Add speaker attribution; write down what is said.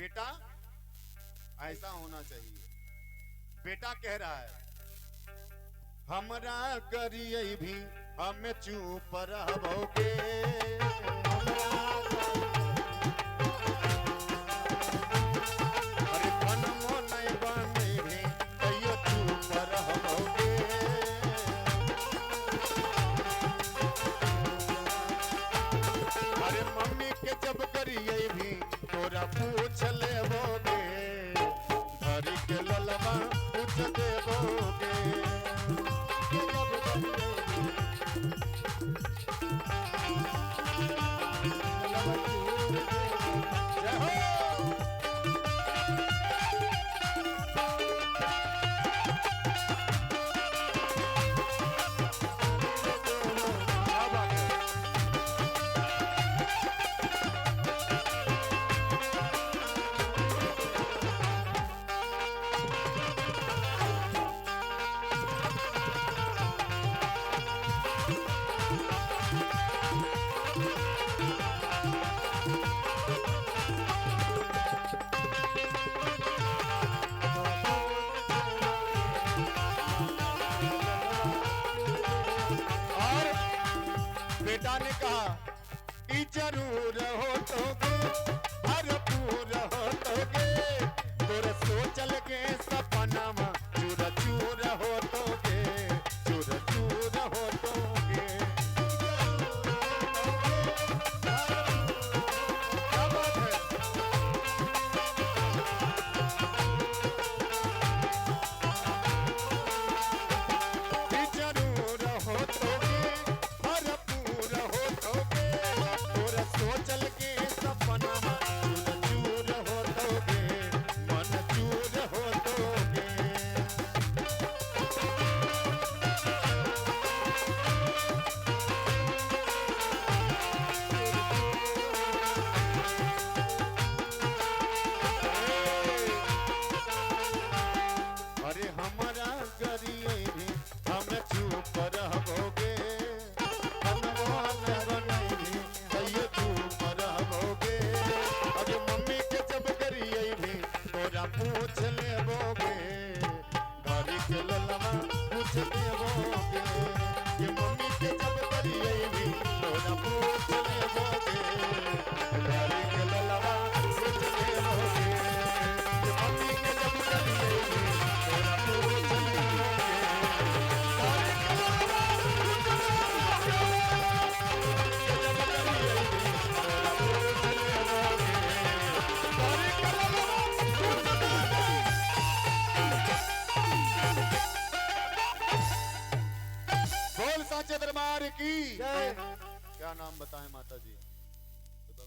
Speaker 1: बेटा ऐसा होना चाहिए। बेटा कह रहा है हमरा करिए भी हम चुप रहोगे, अरे बनमो नहीं बने भी तैयो चुप रहोगे। अरे मम्मी के जब करिए भी तोरा पूछ लेबोगे, धरी के ललवा पूछ देबोगे। बेटा ने कहा कि जरूर हो तोगे, भरपूर हो तोगे, तोर सोचल के सपना में चूर चूर हो तोगे, चूर चूर हो तोगे। क्या बात है? कि जरूर हो तोगे, सोचल के सपना चूर चूर हो तोगे, मन चूर हो तोगे। अरे हमारा करिए भी हम चुप रहोगे, पूछ लेबोगे, धरी के ललवा पूछ देबोगे। ये मम्मी के जब करिए भी तोरा पूछ लेबोगे, धरी के ललवा पूछ देबोगे। ये मम्मी के जब करिए भी तोरा पूछ लेबोगे, धरी के ललवा पूछ देबोगे। ये जब करिए भी तोरा पूछ लेबोगे, धरी के ललवा। बोल साचे दरबार की। क्या नाम बताएं माता जी? तो